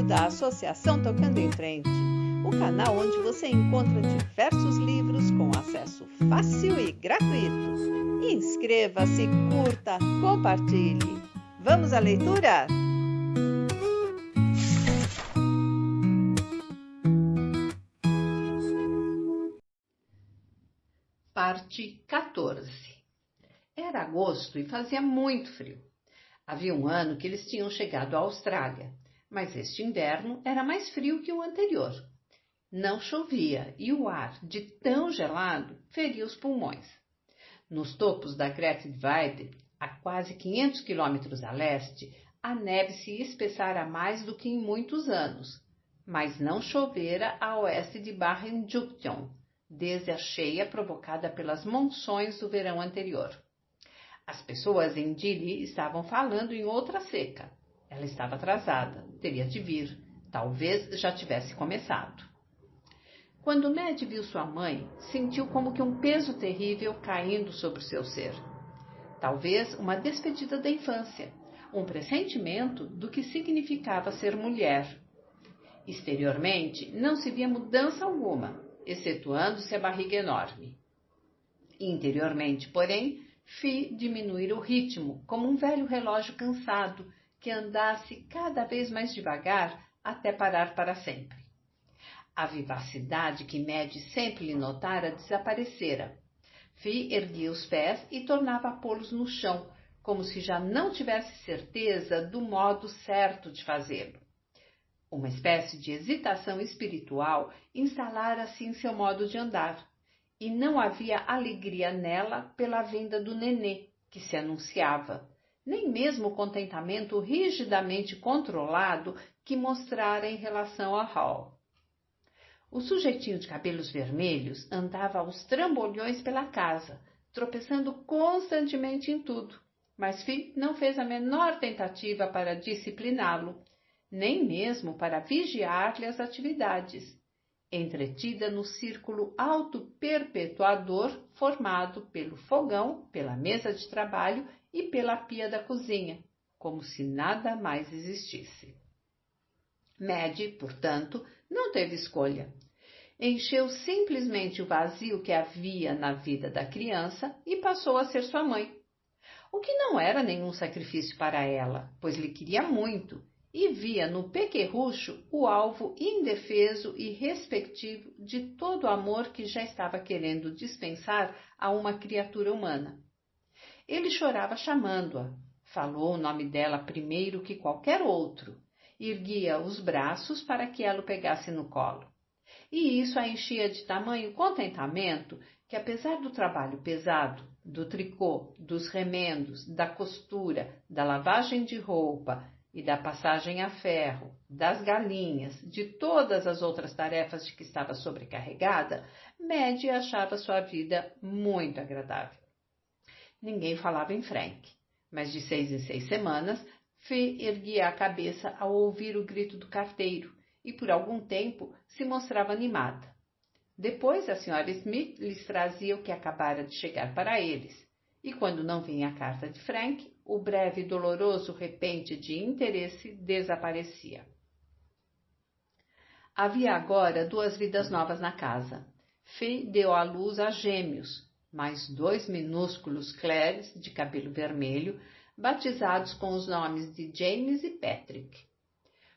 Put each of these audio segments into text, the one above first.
da Associação Tocando em Frente, o canal onde você encontra diversos livros com acesso fácil e gratuito. Inscreva-se, curta, compartilhe. Vamos à leitura? Parte 14. Era agosto e fazia muito frio. Havia um ano que eles tinham chegado à Austrália, mas este inverno era mais frio que o anterior. Não chovia e o ar, de tão gelado, feria os pulmões. Nos topos da Great Divide, a quase 500 quilômetros a leste, a neve se espessara mais do que em muitos anos, mas não chovera a oeste de Barren Junction, desde a cheia provocada pelas monções do verão anterior. As pessoas em Dili estavam falando em outra seca. Ela estava atrasada, teria de vir, talvez já tivesse começado. Quando Mad viu sua mãe, sentiu como que um peso terrível caindo sobre o seu ser. Talvez uma despedida da infância, um pressentimento do que significava ser mulher. Exteriormente, não se via mudança alguma, excetuando-se a barriga enorme. Interiormente, porém, Fi diminuir o ritmo, como um velho relógio cansado que andasse cada vez mais devagar até parar para sempre. A vivacidade que Mad sempre lhe notara desaparecera. Fi erguia os pés e tornava a pô-los no chão, como se já não tivesse certeza do modo certo de fazê-lo. Uma espécie de hesitação espiritual instalara-se em seu modo de andar, e não havia alegria nela pela vinda do nenê que se anunciava, nem mesmo contentamento rigidamente controlado que mostrara em relação a Hall. O sujeitinho de cabelos vermelhos andava aos trambolhões pela casa, tropeçando constantemente em tudo, mas Fi não fez a menor tentativa para discipliná-lo, nem mesmo para vigiar-lhe as atividades, entretida no círculo auto-perpetuador formado pelo fogão, pela mesa de trabalho e pela pia da cozinha, como se nada mais existisse. Mad, portanto, não teve escolha. Encheu simplesmente o vazio que havia na vida da criança e passou a ser sua mãe. O que não era nenhum sacrifício para ela, pois lhe queria muito, e via no pequerrucho o alvo indefeso e respectivo de todo o amor que já estava querendo dispensar a uma criatura humana. Ele chorava chamando-a, falou o nome dela primeiro que qualquer outro, erguia os braços para que ela o pegasse no colo. E isso a enchia de tamanho contentamento que, apesar do trabalho pesado, do tricô, dos remendos, da costura, da lavagem de roupa e da passagem a ferro, das galinhas, de todas as outras tarefas de que estava sobrecarregada, Mad achava sua vida muito agradável. Ninguém falava em Frank, mas de 6 em 6 semanas, Fi erguia a cabeça ao ouvir o grito do carteiro e por algum tempo se mostrava animada. Depois a Sra. Smith lhes trazia o que acabara de chegar para eles, e quando não vinha a carta de Frank, o breve e doloroso repente de interesse desaparecia. Havia agora 2 vidas novas na casa. Fi deu à luz a gêmeos, mais 2 minúsculos Clares de cabelo vermelho, batizados com os nomes de James e Patrick.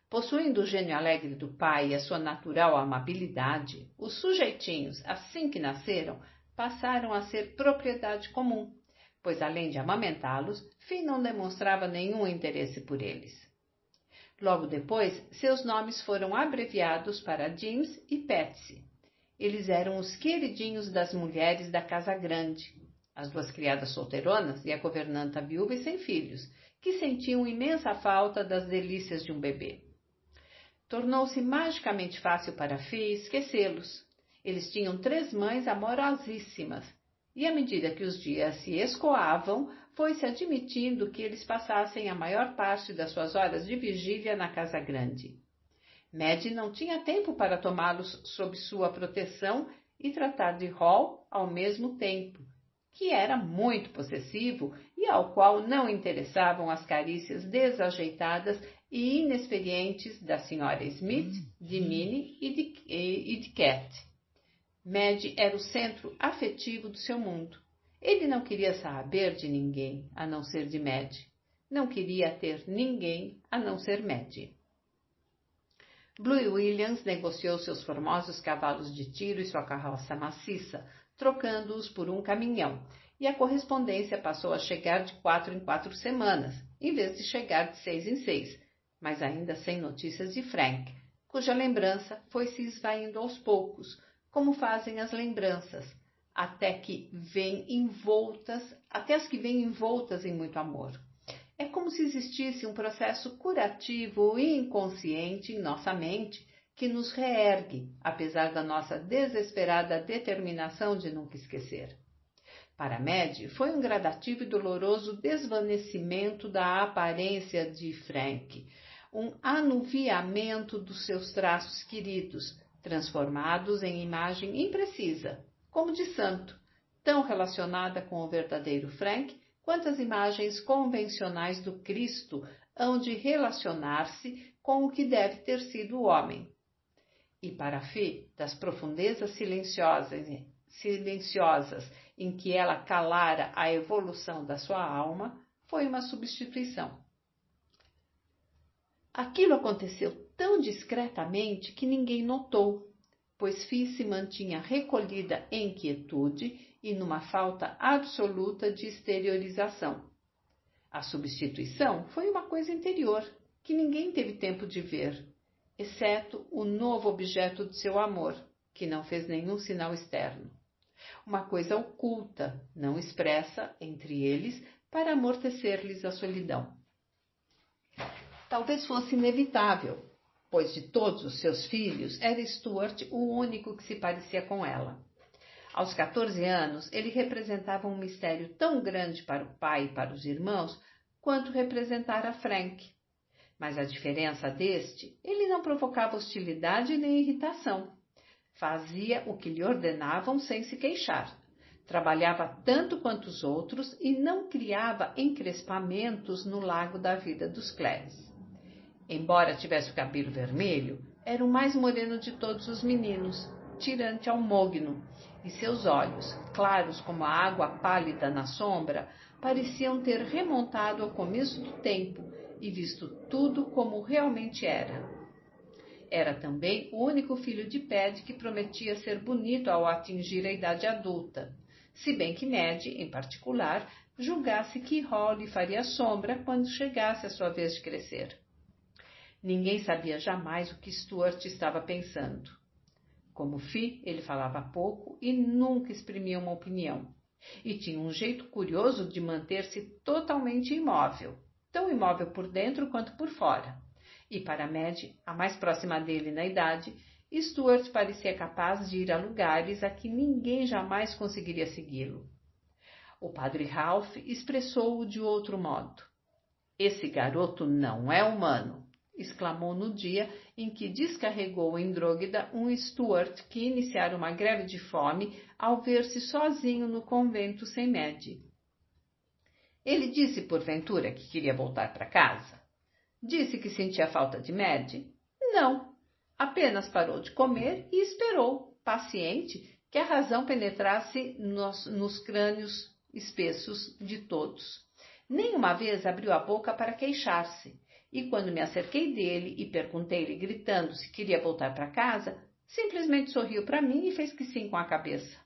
Possuindo o gênio alegre do pai e a sua natural amabilidade, os sujeitinhos, assim que nasceram, passaram a ser propriedade comum, pois além de amamentá-los, Fi não demonstrava nenhum interesse por eles. Logo depois, seus nomes foram abreviados para James e Patsy. Eles eram os queridinhos das mulheres da casa grande, as 2 criadas solteironas e a governanta viúva e sem filhos, que sentiam imensa falta das delícias de um bebê. Tornou-se magicamente fácil para Fi esquecê-los. Eles tinham 3 mães amorosíssimas, e à medida que os dias se escoavam, foi-se admitindo que eles passassem a maior parte das suas horas de vigília na casa grande. Mad não tinha tempo para tomá-los sob sua proteção e tratar de Hall ao mesmo tempo, que era muito possessivo e ao qual não interessavam as carícias desajeitadas e inexperientes da senhora Smith, de Minnie e de Cat. Maddie era o centro afetivo do seu mundo. Ele não queria saber de ninguém a não ser de Maddie. Não queria ter ninguém a não ser Maddie. Blue Williams negociou seus formosos cavalos de tiro e sua carroça maciça, trocando-os por um caminhão, e a correspondência passou a chegar de 4 em 4 semanas, em vez de chegar de 6 em 6, mas ainda sem notícias de Frank, cuja lembrança foi se esvaindo aos poucos, como fazem as lembranças, até as que vêm envoltas em muito amor. É como se existisse um processo curativo e inconsciente em nossa mente que nos reergue, apesar da nossa desesperada determinação de nunca esquecer. Para Maddie, foi um gradativo e doloroso desvanecimento da aparência de Frank, um anuviamento dos seus traços queridos, transformados em imagem imprecisa, como de santo, tão relacionada com o verdadeiro Frank, quanto as imagens convencionais do Cristo hão de relacionar-se com o que deve ter sido o homem. E para Fi, das profundezas silenciosas em que ela calara a evolução da sua alma, foi uma substituição. Aquilo aconteceu tão discretamente que ninguém notou, pois Fi se mantinha recolhida em quietude e numa falta absoluta de exteriorização. A substituição foi uma coisa interior, que ninguém teve tempo de ver, exceto o novo objeto de seu amor, que não fez nenhum sinal externo. Uma coisa oculta, não expressa, entre eles, para amortecer-lhes a solidão. Talvez fosse inevitável, pois de todos os seus filhos, era Stuart o único que se parecia com ela. Aos 14 anos, ele representava um mistério tão grande para o pai e para os irmãos, quanto representara Frank. Mas a diferença deste, ele não provocava hostilidade nem irritação. Fazia o que lhe ordenavam sem se queixar. Trabalhava tanto quanto os outros e não criava encrespamentos no lago da vida dos Clares. Embora tivesse o cabelo vermelho, era o mais moreno de todos os meninos, tirante ao mogno, e seus olhos, claros como a água pálida na sombra, pareciam ter remontado ao começo do tempo e visto tudo como realmente era. Era também o único filho de Paddy que prometia ser bonito ao atingir a idade adulta, se bem que Maddie, em particular, julgasse que Hall lhe faria sombra quando chegasse a sua vez de crescer. Ninguém sabia jamais o que Stuart estava pensando. Como Fi, ele falava pouco e nunca exprimia uma opinião, e tinha um jeito curioso de manter-se totalmente imóvel, tão imóvel por dentro quanto por fora. E para Maddie, a mais próxima dele na idade, Stuart parecia capaz de ir a lugares a que ninguém jamais conseguiria segui-lo. O padre Ralph expressou-o de outro modo. "Esse garoto não é humano", exclamou no dia em que descarregou em Drogheda um Stuart que iniciara uma greve de fome ao ver-se sozinho no convento sem Maddie. Ele disse, porventura, que queria voltar para casa? Disse que sentia falta de Maddie? Não. Apenas parou de comer e esperou, paciente, que a razão penetrasse nos crânios espessos de todos. Nenhuma vez abriu a boca para queixar-se, e quando me acerquei dele e perguntei-lhe gritando se queria voltar para casa, simplesmente sorriu para mim e fez que sim com a cabeça.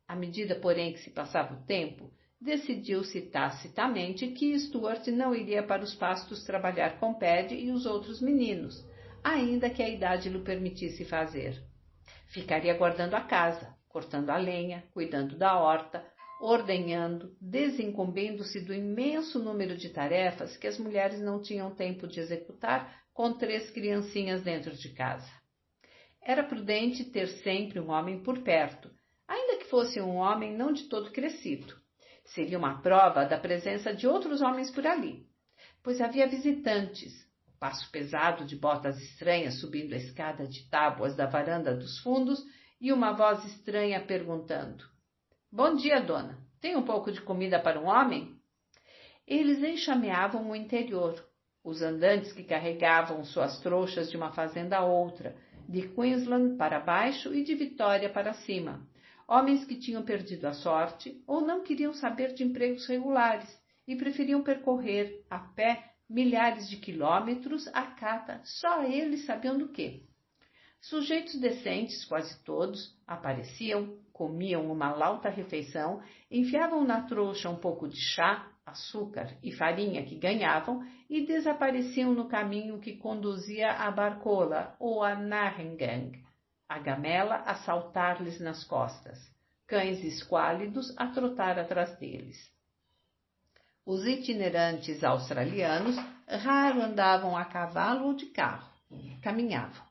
À medida, porém, que se passava o tempo, decidiu-se tacitamente que Stuart não iria para os pastos trabalhar com Paddy e os outros meninos, ainda que a idade lhe permitisse fazer. Ficaria guardando a casa, cortando a lenha, cuidando da horta, ordenhando, desincumbindo-se do imenso número de tarefas que as mulheres não tinham tempo de executar com 3 criancinhas dentro de casa. Era prudente ter sempre um homem por perto, ainda que fosse um homem não de todo crescido. Seria uma prova da presença de outros homens por ali, pois havia visitantes, o passo pesado de botas estranhas subindo a escada de tábuas da varanda dos fundos e uma voz estranha perguntando: Bom dia, dona. Tem um pouco de comida para um homem? Eles enxameavam o interior, os andantes que carregavam suas trouxas de uma fazenda a outra, de Queensland para baixo e de Vitória para cima. Homens que tinham perdido a sorte ou não queriam saber de empregos regulares e preferiam percorrer a pé milhares de quilômetros a cada, só eles sabiam do quê. Sujeitos decentes, quase todos, apareciam, comiam uma lauta refeição, enfiavam na trouxa um pouco de chá, açúcar e farinha que ganhavam e desapareciam no caminho que conduzia à Barcola ou a Narrengang, a gamela a saltar-lhes nas costas, cães esquálidos a trotar atrás deles. Os itinerantes australianos raro andavam a cavalo ou de carro, caminhavam.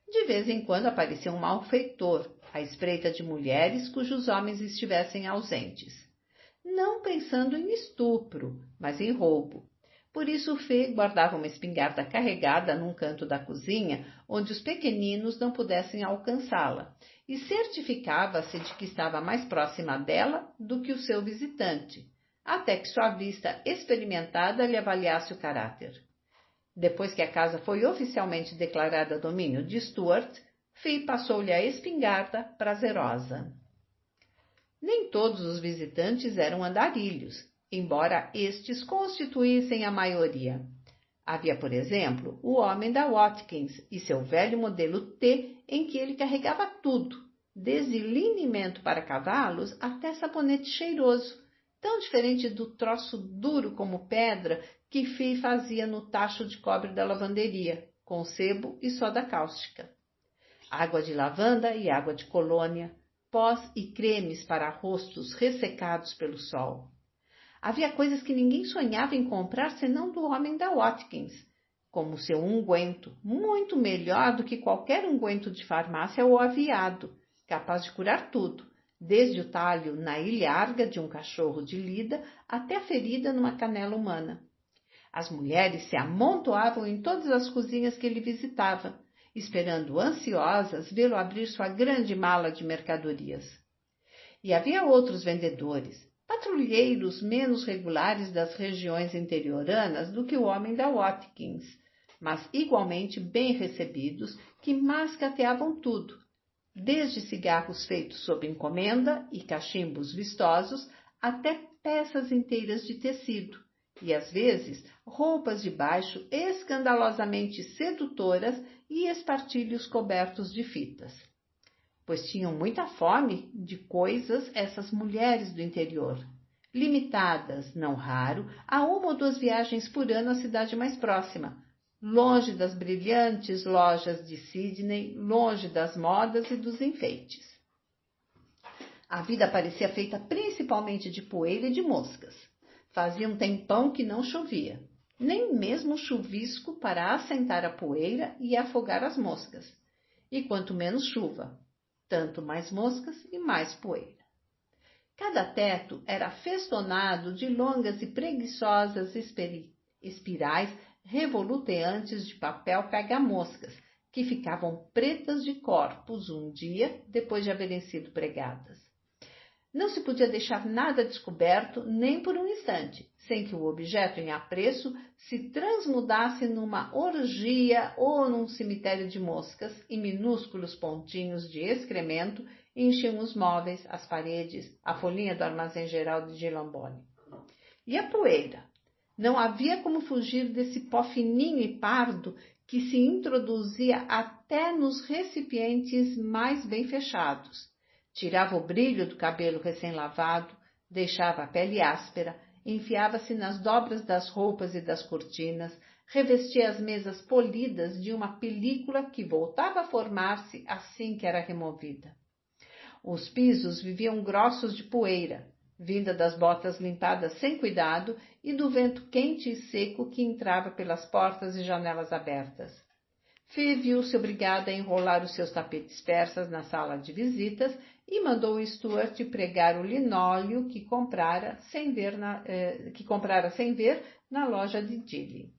De vez em quando aparecia um malfeitor, à espreita de mulheres cujos homens estivessem ausentes, não pensando em estupro, mas em roubo. Por isso Fê guardava uma espingarda carregada num canto da cozinha, onde os pequeninos não pudessem alcançá-la, e certificava-se de que estava mais próxima dela do que o seu visitante, até que sua vista experimentada lhe avaliasse o caráter. Depois que a casa foi oficialmente declarada domínio de Stuart, Fee passou-lhe a espingarda prazerosa. Nem todos os visitantes eram andarilhos, embora estes constituíssem a maioria. Havia, por exemplo, o homem da Watkins e seu velho modelo T, em que ele carregava tudo, desde linimento para cavalos até sabonete cheiroso, tão diferente do troço duro como pedra que Fee fazia no tacho de cobre da lavanderia, com sebo e soda cáustica. Água de lavanda e água de colônia, pós e cremes para rostos ressecados pelo sol. Havia coisas que ninguém sonhava em comprar senão do homem da Watkins, como seu unguento, muito melhor do que qualquer unguento de farmácia ou aviado, capaz de curar tudo, desde o talho na ilharga de um cachorro de lida até a ferida numa canela humana. As mulheres se amontoavam em todas as cozinhas que ele visitava, esperando ansiosas vê-lo abrir sua grande mala de mercadorias. E havia outros vendedores, patrulheiros menos regulares das regiões interioranas do que o homem da Watkins, mas igualmente bem recebidos, que mascateavam tudo, desde cigarros feitos sob encomenda e cachimbos vistosos até peças inteiras de tecido, e às vezes roupas de baixo escandalosamente sedutoras e espartilhos cobertos de fitas. Pois tinham muita fome de coisas essas mulheres do interior, limitadas, não raro, a 1 ou 2 viagens por ano à cidade mais próxima, longe das brilhantes lojas de Sydney, longe das modas e dos enfeites. A vida parecia feita principalmente de poeira e de moscas. Fazia um tempão que não chovia, nem mesmo chuvisco para assentar a poeira e afogar as moscas. E quanto menos chuva, tanto mais moscas e mais poeira. Cada teto era festonado de longas e preguiçosas espirais revoluteantes de papel pega-moscas, que ficavam pretas de corpos um dia depois de haverem sido pregadas. Não se podia deixar nada descoberto nem por um instante, sem que o objeto em apreço se transmudasse numa orgia ou num cemitério de moscas, e minúsculos pontinhos de excremento enchiam os móveis, as paredes, a folhinha do armazém geral de Gilambone. E a poeira? Não havia como fugir desse pó fininho e pardo que se introduzia até nos recipientes mais bem fechados. Tirava o brilho do cabelo recém-lavado, deixava a pele áspera, enfiava-se nas dobras das roupas e das cortinas, revestia as mesas polidas de uma película que voltava a formar-se assim que era removida. Os pisos viviam grossos de poeira, vinda das botas limpadas sem cuidado e do vento quente e seco que entrava pelas portas e janelas abertas. Fê viu-se obrigada a enrolar os seus tapetes persas na sala de visitas e mandou Stuart pregar o linóleo que comprara sem ver na loja de Dilly.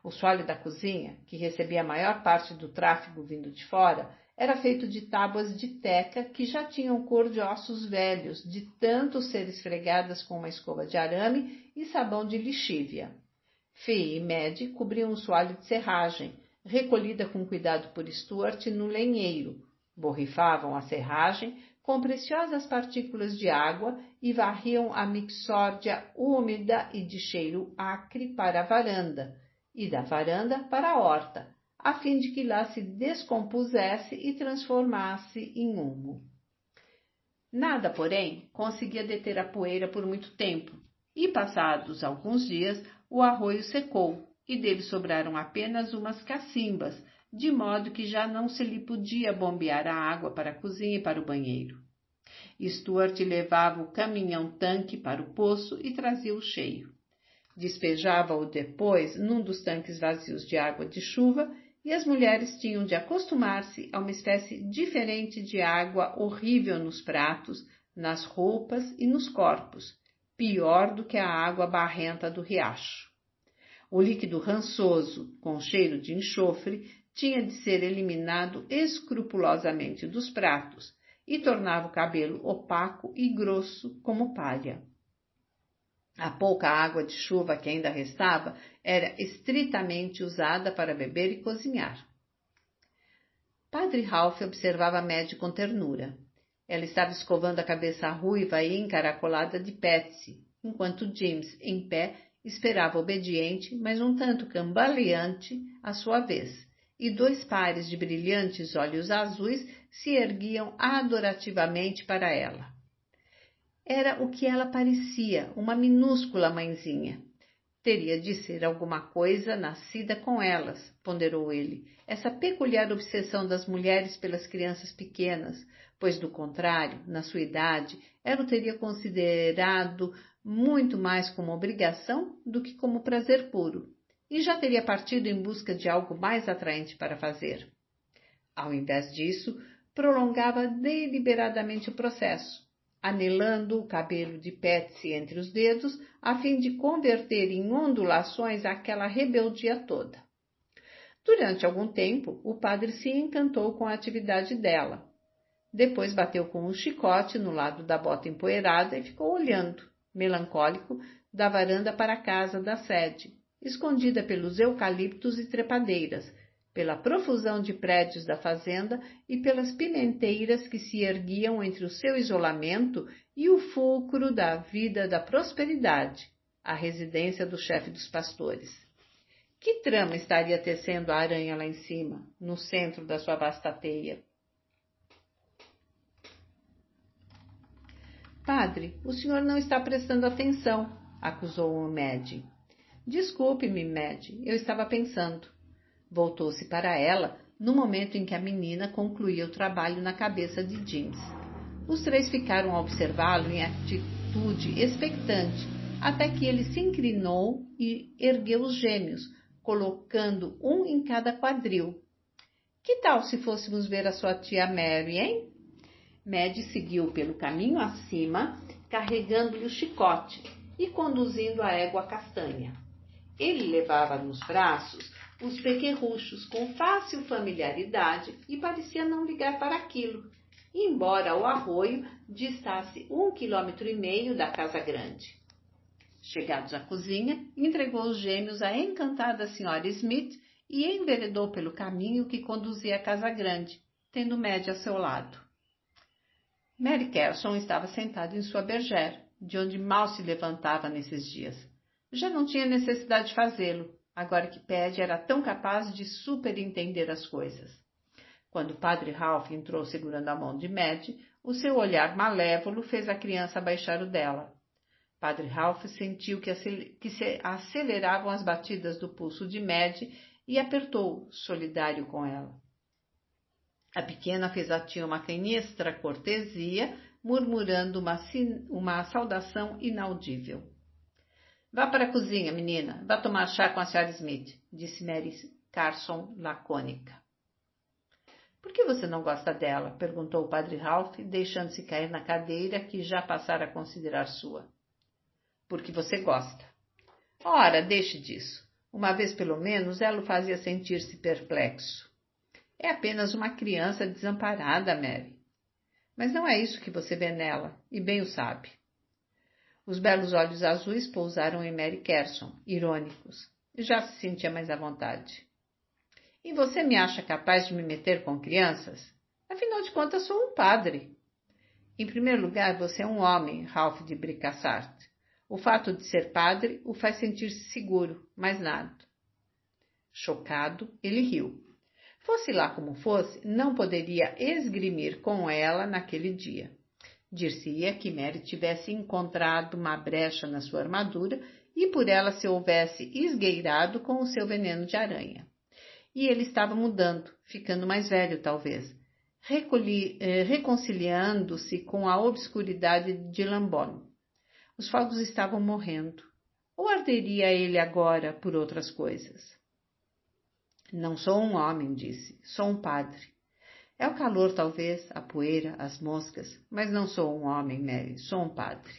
O soalho da cozinha, que recebia a maior parte do tráfego vindo de fora, era feito de tábuas de teca que já tinham cor de ossos velhos, de tanto ser esfregadas com uma escova de arame e sabão de lixívia. Fee e Mad cobriam o soalho de serragem, recolhida com cuidado por Stuart no lenheiro, borrifavam a serragem com preciosas partículas de água e varriam a mixórdia úmida e de cheiro acre para a varanda, e da varanda para a horta, a fim de que lá se descompusesse e transformasse em humo. Nada, porém, conseguia deter a poeira por muito tempo, e passados alguns dias o arroio secou, e dele sobraram apenas umas cacimbas, de modo que já não se lhe podia bombear a água para a cozinha e para o banheiro. Stuart levava o caminhão-tanque para o poço e trazia-o cheio. Despejava-o depois num dos tanques vazios de água de chuva e as mulheres tinham de acostumar-se a uma espécie diferente de água horrível nos pratos, nas roupas e nos corpos, pior do que a água barrenta do riacho. O líquido rançoso, com cheiro de enxofre, tinha de ser eliminado escrupulosamente dos pratos e tornava o cabelo opaco e grosso como palha. A pouca água de chuva que ainda restava era estritamente usada para beber e cozinhar. Padre Ralph observava Mad com ternura. Ela estava escovando a cabeça ruiva e encaracolada de Patsy, enquanto James, em pé, esperava obediente, mas um tanto cambaleante, a sua vez, e 2 pares de brilhantes olhos azuis se erguiam adorativamente para ela. Era o que ela parecia, uma minúscula mãezinha. Teria de ser alguma coisa nascida com elas, ponderou ele, essa peculiar obsessão das mulheres pelas crianças pequenas, pois, do contrário, na sua idade, ela o teria considerado muito mais como obrigação do que como prazer puro, e já teria partido em busca de algo mais atraente para fazer. Ao invés disso, prolongava deliberadamente o processo, anelando o cabelo de Patsy entre os dedos, a fim de converter em ondulações aquela rebeldia toda. Durante algum tempo, o padre se encantou com a atividade dela. Depois bateu com um chicote no lado da bota empoeirada e ficou olhando, melancólico, da varanda para a casa da sede, escondida pelos eucaliptos e trepadeiras, pela profusão de prédios da fazenda e pelas pimenteiras que se erguiam entre o seu isolamento e o fulcro da vida da prosperidade, a residência do chefe dos pastores. Que trama estaria tecendo a aranha lá em cima, no centro da sua vasta teia? Padre, o senhor não está prestando atenção, acusou-o Mad. Desculpe-me, Mad, eu estava pensando. Voltou-se para ela no momento em que a menina concluía o trabalho na cabeça de James. Os 3 ficaram a observá-lo em atitude expectante, até que ele se inclinou e ergueu os gêmeos, colocando um em cada quadril. Que tal se fôssemos ver a sua tia Mary, hein? Mad seguiu pelo caminho acima, carregando-lhe o chicote e conduzindo a égua castanha. Ele levava nos braços os pequerruchos com fácil familiaridade e parecia não ligar para aquilo, embora o arroio distasse 1,5 km da casa grande. Chegados à cozinha, entregou os gêmeos à encantada Sra. Smith e enveredou pelo caminho que conduzia à casa grande, tendo Mad a seu lado. Mary Carson estava sentada em sua bergère, de onde mal se levantava nesses dias. Já não tinha necessidade de fazê-lo, agora que Paddy era tão capaz de superentender as coisas. Quando o padre Ralph entrou segurando a mão de Mad, o seu olhar malévolo fez a criança abaixar o dela. Padre Ralph sentiu que se aceleravam as batidas do pulso de Mad e apertou-o, solidário com ela. A pequena fez a tia uma canestra cortesia, murmurando uma saudação inaudível. Vá para a cozinha, menina. Vá tomar chá com a Sra. Smith, disse Mary Carson, lacônica. Por que você não gosta dela? Perguntou o padre Ralph, deixando-se cair na cadeira que já passara a considerar sua. Porque você gosta. Ora, deixe disso. Uma vez pelo menos, ela o fazia sentir-se perplexo. É apenas uma criança desamparada, Mary. Mas não é isso que você vê nela, e bem o sabe. Os belos olhos azuis pousaram em Mary Carson, irônicos, e já se sentia mais à vontade. E você me acha capaz de me meter com crianças? Afinal de contas, sou um padre. Em primeiro lugar, você é um homem, Ralph de Bricassart. O fato de ser padre o faz sentir-se seguro, mais nada. Chocado, ele riu. Fosse lá como fosse, não poderia esgrimir com ela naquele dia. Dir-se-ia que Mary tivesse encontrado uma brecha na sua armadura e por ela se houvesse esgueirado com o seu veneno de aranha. E ele estava mudando, ficando mais velho talvez, reconciliando-se com a obscuridade de Lambone. Os fogos estavam morrendo. Ou arderia ele agora por outras coisas? Não sou um homem, disse. Sou um padre. É o calor, talvez, a poeira, as moscas, mas não sou um homem, Mary. Sou um padre.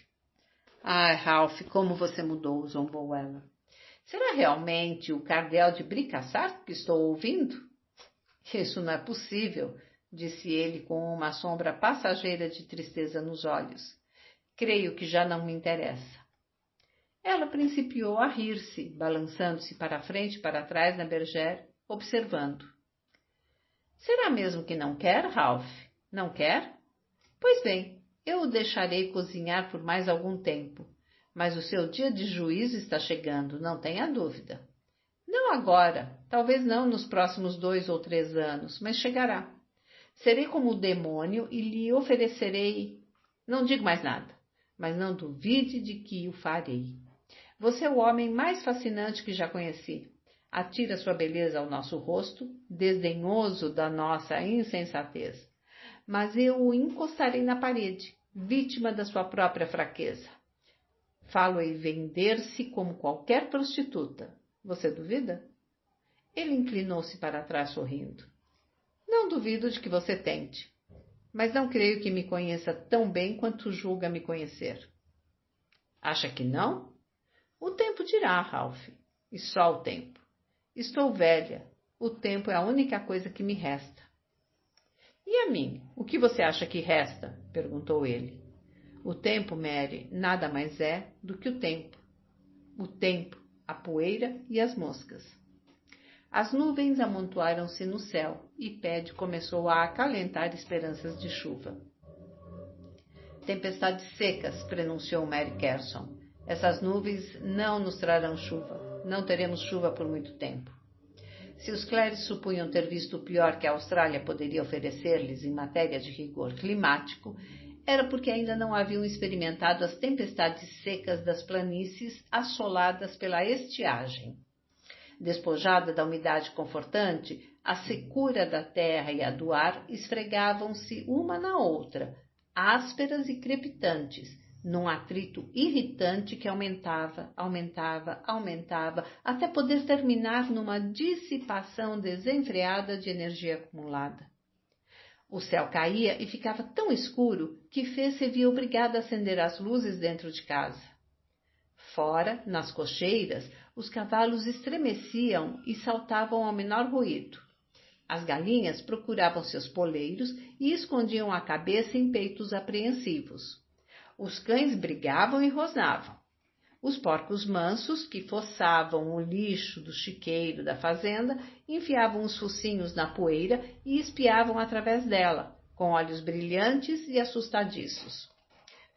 Ai, Ralph, como você mudou, zombou ela. Será realmente o cardeal de Bricassart que estou ouvindo? Isso não é possível, disse ele com uma sombra passageira de tristeza nos olhos. Creio que já não me interessa. Ela principiou a rir-se, balançando-se para frente e para trás na bergère, observando. Será mesmo que não quer, Ralph? Não quer? Pois bem, eu o deixarei cozinhar por mais algum tempo, mas o seu dia de juízo está chegando, não tenha dúvida. Não agora, talvez não nos próximos 2 ou 3 anos, mas chegará. Serei como o demônio e lhe oferecerei... Não digo mais nada, mas não duvide de que o farei. Você é o homem mais fascinante que já conheci. Atira sua beleza ao nosso rosto, desdenhoso da nossa insensatez. Mas eu o encostarei na parede, vítima da sua própria fraqueza. Falo-ei vender-se como qualquer prostituta. Você duvida? Ele inclinou-se para trás sorrindo. Não duvido de que você tente, mas não creio que me conheça tão bem quanto julga me conhecer. Acha que não? O tempo dirá, Ralph, e só o tempo. Estou velha, o tempo é a única coisa que me resta. E a mim, o que você acha que resta? Perguntou ele. O tempo, Mary, nada mais é do que o tempo. O tempo, a poeira e as moscas. As nuvens amontoaram-se no céu e Paddy começou a acalentar esperanças de chuva. Tempestades secas, prenunciou Mary Carson. Essas nuvens não nos trarão chuva. Não teremos chuva por muito tempo. Se os Clares supunham ter visto o pior que a Austrália poderia oferecer-lhes em matéria de rigor climático, era porque ainda não haviam experimentado as tempestades secas das planícies assoladas pela estiagem. Despojada da umidade confortante, a secura da terra e a do ar esfregavam-se uma na outra, ásperas e crepitantes, num atrito irritante que aumentava, até poder terminar numa dissipação desenfreada de energia acumulada. O céu caía e ficava tão escuro que Fê se via obrigada a acender as luzes dentro de casa. Fora, nas cocheiras, os cavalos estremeciam e saltavam ao menor ruído. As galinhas procuravam seus poleiros e escondiam a cabeça em peitos apreensivos. Os cães brigavam e rosnavam. Os porcos mansos, que foçavam o lixo do chiqueiro da fazenda, enfiavam os focinhos na poeira e espiavam através dela, com olhos brilhantes e assustadiços.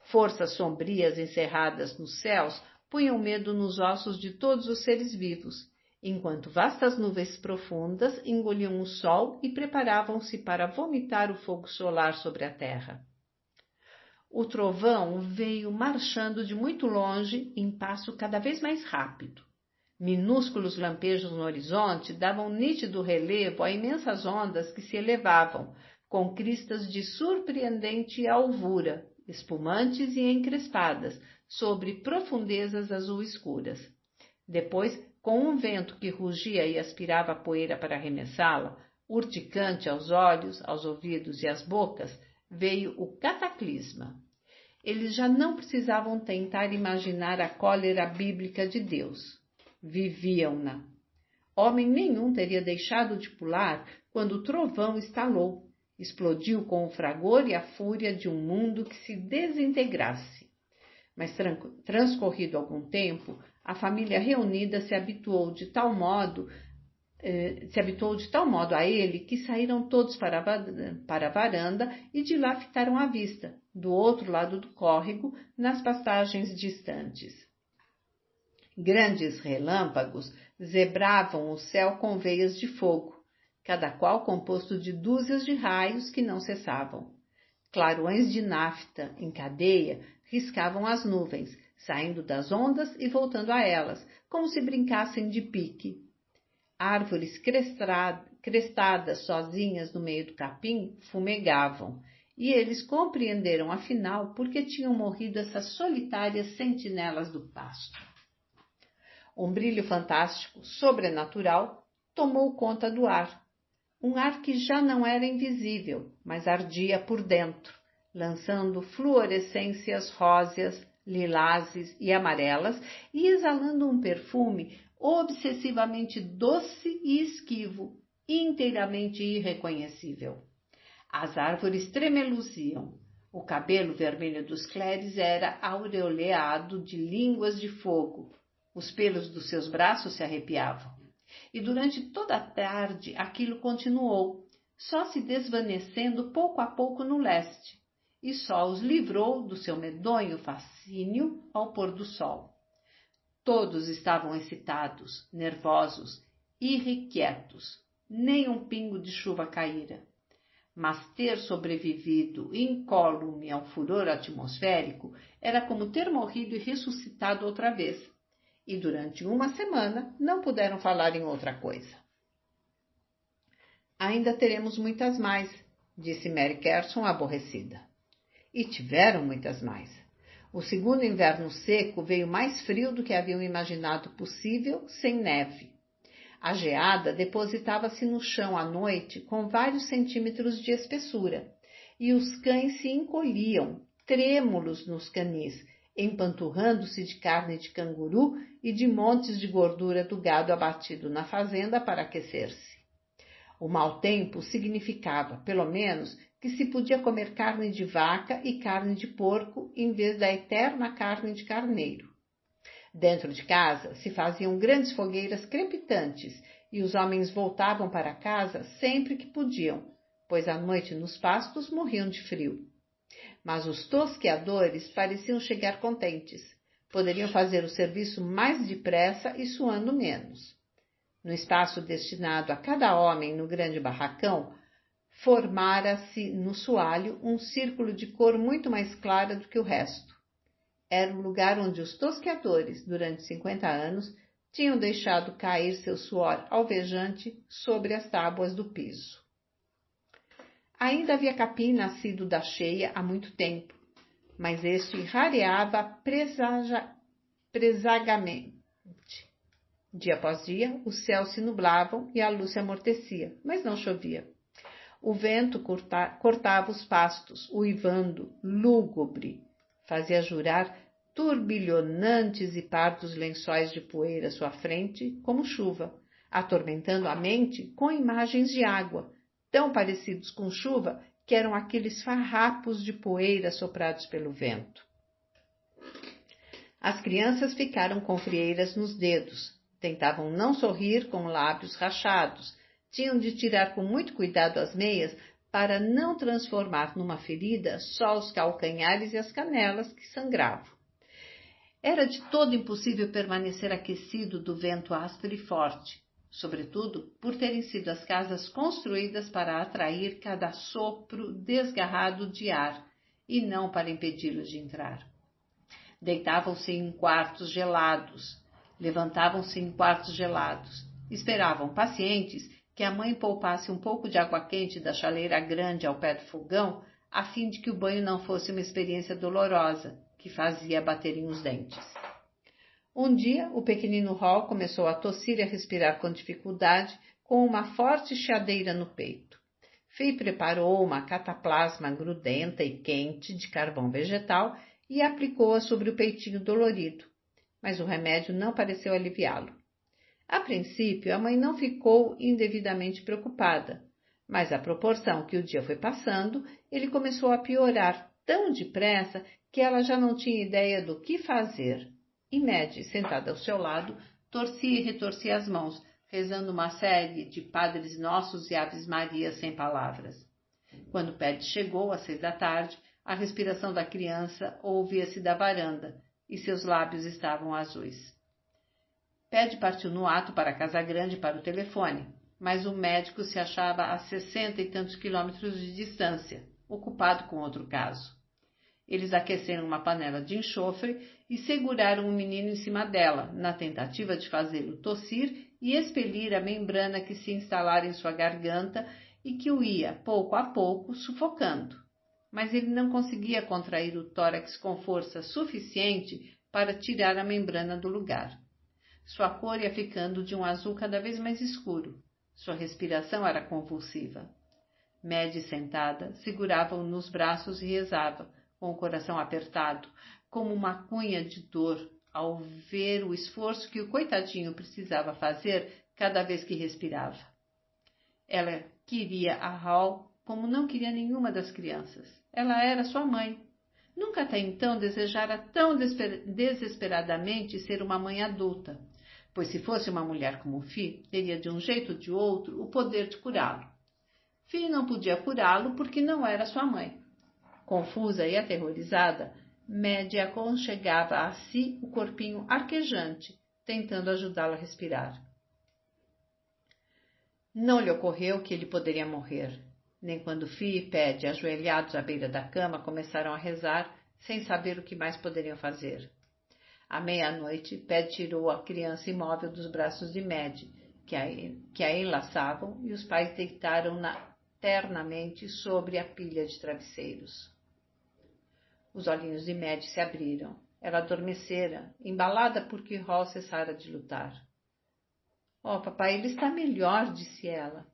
Forças sombrias encerradas nos céus punham medo nos ossos de todos os seres vivos, enquanto vastas nuvens profundas engoliam o sol e preparavam-se para vomitar o fogo solar sobre a terra. O trovão veio marchando de muito longe em passo cada vez mais rápido. Minúsculos lampejos no horizonte davam nítido relevo a imensas ondas que se elevavam, com cristas de surpreendente alvura, espumantes e encrespadas, sobre profundezas azul escuras. Depois, com um vento que rugia e aspirava a poeira para arremessá-la, urticante aos olhos, aos ouvidos e às bocas, veio o cataclisma. Eles já não precisavam tentar imaginar a cólera bíblica de Deus. viviam-na. Homem nenhum teria deixado de pular quando o trovão estalou. Explodiu com o fragor e a fúria de um mundo que se desintegrasse. Mas transcorrido algum tempo, a família reunida se habituou de tal modo a ele que saíram todos para a varanda e de lá ficaram à vista, do outro lado do córrego, nas pastagens distantes. Grandes relâmpagos zebravam o céu com veias de fogo, cada qual composto de dúzias de raios que não cessavam. Clarões de nafta em cadeia riscavam as nuvens, saindo das ondas e voltando a elas, como se brincassem de pique. Árvores crestadas sozinhas no meio do capim fumegavam, e eles compreenderam afinal por que tinham morrido essas solitárias sentinelas do pasto. Um brilho fantástico, sobrenatural, tomou conta do ar. Um ar que já não era invisível, mas ardia por dentro, lançando fluorescências róseas, lilazes e amarelas e exalando um perfume obsessivamente doce e esquivo, inteiramente irreconhecível. As árvores tremeluziam. O cabelo vermelho dos cléres era aureoleado de línguas de fogo. Os pelos dos seus braços se arrepiavam. E durante toda a tarde aquilo continuou, só se desvanecendo pouco a pouco no leste, e só os livrou do seu medonho fascínio ao pôr do sol. Todos estavam excitados, nervosos, irrequietos. Nem um pingo de chuva caíra. Mas ter sobrevivido incólume ao furor atmosférico era como ter morrido e ressuscitado outra vez. E durante uma semana não puderam falar em outra coisa. Ainda teremos muitas mais, disse Mary Carson aborrecida. E tiveram muitas mais. O segundo inverno seco veio mais frio do que haviam imaginado possível, sem neve. A geada depositava-se no chão à noite com vários centímetros de espessura, e os cães se encolhiam, trêmulos nos canis, empanturrando-se de carne de canguru e de montes de gordura do gado abatido na fazenda para aquecer-se. O mau tempo significava, pelo menos, que se podia comer carne de vaca e carne de porco em vez da eterna carne de carneiro. Dentro de casa se faziam grandes fogueiras crepitantes e os homens voltavam para casa sempre que podiam, pois à noite nos pastos morriam de frio. Mas os tosqueadores pareciam chegar contentes. Poderiam fazer o serviço mais depressa e suando menos. No espaço destinado a cada homem no grande barracão, formara-se no soalho um círculo de cor muito mais clara do que o resto. Era o lugar onde os tosqueadores, durante 50 anos, tinham deixado cair seu suor alvejante sobre as tábuas do piso. Ainda havia capim nascido da cheia há muito tempo, mas este rareava presagamente. Dia após dia, os céus se nublavam e a luz se amortecia, mas não chovia. O vento cortava os pastos, uivando, lúgubre, fazia jurar turbilhonantes e pardos lençóis de poeira à sua frente, como chuva, atormentando a mente com imagens de água, tão parecidos com chuva que eram aqueles farrapos de poeira soprados pelo vento. As crianças ficaram com frieiras nos dedos, tentavam não sorrir com lábios rachados, tinham de tirar com muito cuidado as meias para não transformar numa ferida só os calcanhares e as canelas que sangravam. Era de todo impossível permanecer aquecido do vento áspero e forte, sobretudo por terem sido as casas construídas para atrair cada sopro desgarrado de ar e não para impedi-los de entrar. Deitavam-se em quartos gelados, levantavam-se em quartos gelados, esperavam pacientes que a mãe poupasse um pouco de água quente da chaleira grande ao pé do fogão, a fim de que o banho não fosse uma experiência dolorosa, que fazia baterem os dentes. Um dia, o pequenino Hall começou a tossir e a respirar com dificuldade, com uma forte chiadeira no peito. Fay preparou uma cataplasma grudenta e quente de carvão vegetal e aplicou-a sobre o peitinho dolorido, mas o remédio não pareceu aliviá-lo. A princípio, a mãe não ficou indevidamente preocupada, mas à proporção que o dia foi passando, ele começou a piorar tão depressa que ela já não tinha ideia do que fazer. E Madge, sentada ao seu lado, torcia e retorcia as mãos, rezando uma série de Padres Nossos e Aves Marias sem palavras. Quando Paddy chegou, às 6 da tarde, a respiração da criança ouvia-se da varanda e seus lábios estavam azuis. Paddy partiu no ato para a casa grande para o telefone, mas o médico se achava a 60 e tantos quilômetros de distância, ocupado com outro caso. Eles aqueceram uma panela de enxofre e seguraram o menino em cima dela, na tentativa de fazê-lo tossir e expelir a membrana que se instalara em sua garganta e que o ia, pouco a pouco, sufocando. Mas ele não conseguia contrair o tórax com força suficiente para tirar a membrana do lugar. Sua cor ia ficando de um azul cada vez mais escuro. Sua respiração era convulsiva. Madge, sentada, segurava-o nos braços e rezava, com o coração apertado, como uma cunha de dor, ao ver o esforço que o coitadinho precisava fazer cada vez que respirava. Ela queria a Hall como não queria nenhuma das crianças. Ela era sua mãe. Nunca até então desejara tão desesperadamente ser uma mãe adulta, pois se fosse uma mulher como Fi, teria de um jeito ou de outro o poder de curá-lo. Fi não podia curá-lo porque não era sua mãe. Confusa e aterrorizada, Madge aconchegava a si o corpinho arquejante, tentando ajudá-lo a respirar. Não lhe ocorreu que ele poderia morrer, nem quando Fi e Paddy, ajoelhados à beira da cama, começaram a rezar, sem saber o que mais poderiam fazer. À meia-noite, Paddy tirou a criança imóvel dos braços de Madge, que a enlaçavam, e os pais deitaram-na ternamente sobre a pilha de travesseiros. Os olhinhos de Madge se abriram. Ela adormecera, embalada porque Hall cessara de lutar. — Oh, papai, ele está melhor, disse ela.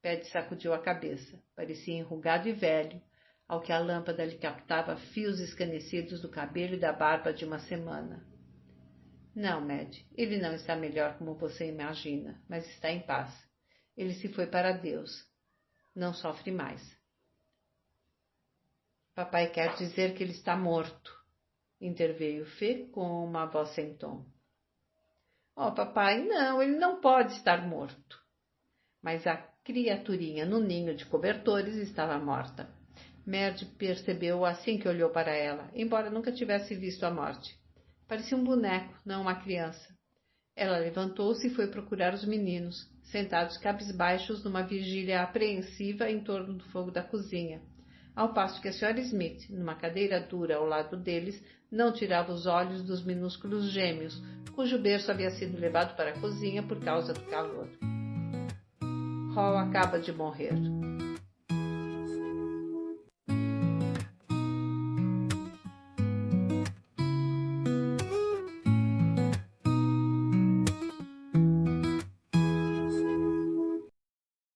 Paddy sacudiu a cabeça. Parecia enrugado e velho, ao que a lâmpada lhe captava fios escanecidos do cabelo e da barba de uma semana. — Não, Madge, ele não está melhor como você imagina, mas está em paz. Ele se foi para Deus. Não sofre mais. Papai quer dizer que ele está morto, interveio Fê com uma voz sem tom. Oh, papai, não, ele não pode estar morto. Mas a criaturinha no ninho de cobertores estava morta. Madge percebeu assim que olhou para ela, embora nunca tivesse visto a morte. Parecia um boneco, não uma criança. Ela levantou-se e foi procurar os meninos, sentados cabisbaixos numa vigília apreensiva em torno do fogo da cozinha, ao passo que a Sra. Smith, numa cadeira dura ao lado deles, não tirava os olhos dos minúsculos gêmeos, cujo berço havia sido levado para a cozinha por causa do calor. Hall acaba de morrer.